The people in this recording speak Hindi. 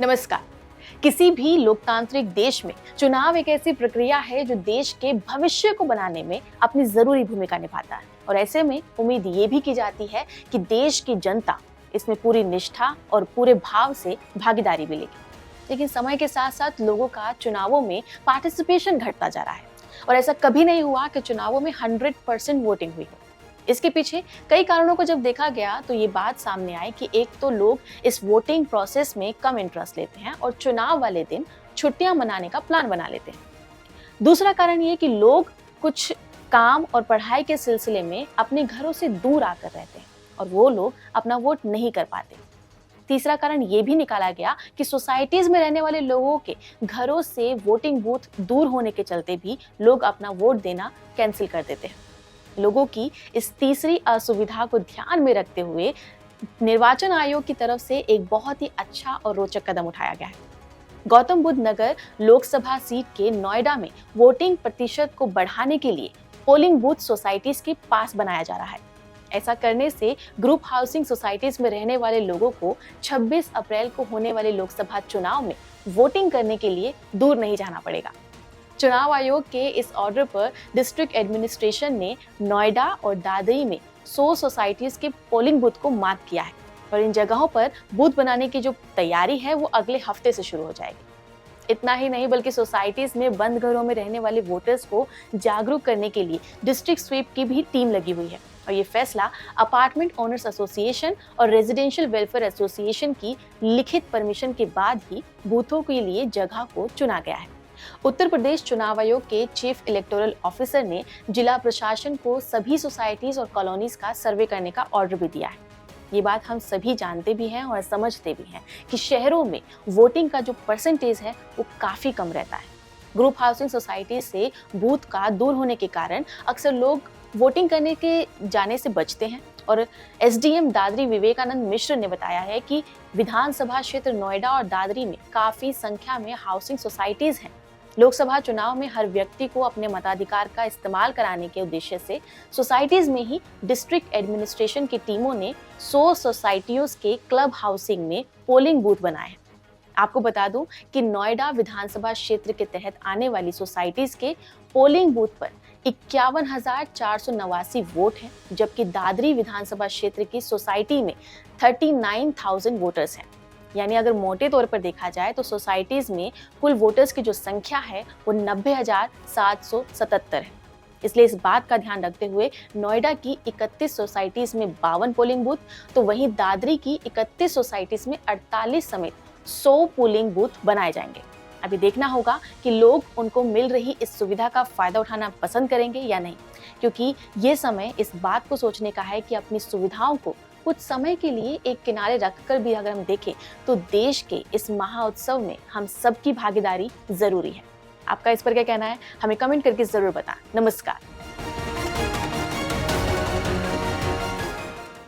नमस्कार। किसी भी लोकतांत्रिक देश में चुनाव एक ऐसी प्रक्रिया है जो देश के भविष्य को बनाने में अपनी जरूरी भूमिका निभाता है और ऐसे में उम्मीद ये भी की जाती है कि देश की जनता इसमें पूरी निष्ठा और पूरे भाव से भागीदारी भी लेगी। लेकिन समय के साथ साथ लोगों का चुनावों में पार्टिसिपेशन घटता जा रहा है और ऐसा कभी नहीं हुआ कि चुनावों में 100% वोटिंग हुई हो। इसके पीछे कई कारणों को जब देखा गया तो ये बात सामने आई कि एक तो लोग इस वोटिंग प्रोसेस में कम इंटरेस्ट लेते हैं और चुनाव वाले दिन छुट्टियां मनाने का प्लान बना लेते हैं। दूसरा कारण ये कि लोग कुछ काम और पढ़ाई के सिलसिले में अपने घरों से दूर आकर रहते हैं और वो लोग अपना वोट नहीं कर पाते। तीसरा कारण ये भी निकाला गया कि सोसाइटीज में रहने वाले लोगों के घरों से वोटिंग बूथ दूर होने के चलते भी लोग अपना वोट देना कैंसिल कर देते हैं। लोगों की इस तीसरी असुविधा को ध्यान में रखते हुए निर्वाचन आयोग की तरफ से एक बहुत ही अच्छा और रोचक कदम उठाया गया है। गौतम बुद्ध नगर लोकसभा सीट के नोएडा में वोटिंग प्रतिशत को बढ़ाने के लिए पोलिंग बूथ सोसाइटीज के पास बनाया जा रहा है। ऐसा करने से ग्रुप हाउसिंग सोसाइटीज में रहने वाले लोगों को 26 अप्रैल को होने वाले लोकसभा चुनाव में वोटिंग करने के लिए दूर नहीं जाना पड़ेगा। चुनाव आयोग के इस ऑर्डर पर डिस्ट्रिक्ट एडमिनिस्ट्रेशन ने नोएडा और दादरी में 100 सोसाइटीज के पोलिंग बूथ को मार्क किया है और इन जगहों पर बूथ बनाने की जो तैयारी है वो अगले हफ्ते से शुरू हो जाएगी। इतना ही नहीं बल्कि सोसाइटीज में बंद घरों में रहने वाले वोटर्स को जागरूक करने के लिए डिस्ट्रिक्ट स्वीप की भी टीम लगी हुई है और ये फैसला अपार्टमेंट ओनर्स एसोसिएशन और रेजिडेंशियल वेलफेयर एसोसिएशन की लिखित परमिशन के बाद ही बूथों के लिए जगह को चुना गया है। उत्तर प्रदेश चुनाव आयोग के चीफ इलेक्टोरल ऑफिसर ने जिला प्रशासन को सभी सोसाइटीज और कॉलोनीज का सर्वे करने का ऑर्डर भी दिया है। ये बात हम सभी जानते भी हैं और समझते भी हैं कि शहरों में वोटिंग का जो परसेंटेज है वो काफी कम रहता है। ग्रुप हाउसिंग सोसाइटी से बूथ का दूर होने के कारण अक्सर लोग वोटिंग करने के जाने से बचते हैं और एसडीएम दादरी विवेकानंद मिश्र ने बताया है कि विधानसभा क्षेत्र नोएडा और दादरी में काफी संख्या में हाउसिंग सोसाइटीज हैं। लोकसभा चुनाव में हर व्यक्ति को अपने मताधिकार का इस्तेमाल कराने के उद्देश्य से सोसाइटीज में ही डिस्ट्रिक्ट एडमिनिस्ट्रेशन की टीमों ने 100 सोसाइटियों के क्लब हाउसिंग में पोलिंग बूथ बनाए हैं। आपको बता दूं कि नोएडा विधानसभा क्षेत्र के तहत आने वाली सोसाइटीज के पोलिंग बूथ पर 51,489 वोट हैं, जबकि दादरी विधानसभा क्षेत्र की सोसाइटी में 39,000 वोटर्स हैं। यानी अगर मोटे तौर पर देखा जाए तो सोसाइटीज में कुल वोटर्स की जो संख्या है वो 90,777 है। इसलिए इस बात का ध्यान रखते हुए नोएडा की 31 सोसाइटीज में 52 पोलिंग बूथ तो वहीं दादरी की 31 सोसाइटीज में 48 समेत 100 पोलिंग बूथ बनाए जाएंगे। अभी देखना होगा कि लोग उनको मिल रही इस सुविधा का फायदा उठाना पसंद करेंगे या नहीं, क्योंकि ये समय इस बात को सोचने का है कि अपनी सुविधाओं को कुछ समय के लिए एक किनारे रखकर भी अगर हम देखें तो देश के इस महाउत्सव में हम सबकी भागीदारी जरूरी है। आपका इस पर क्या कहना है, हमें कमेंट करके जरूर बताएं। नमस्कार।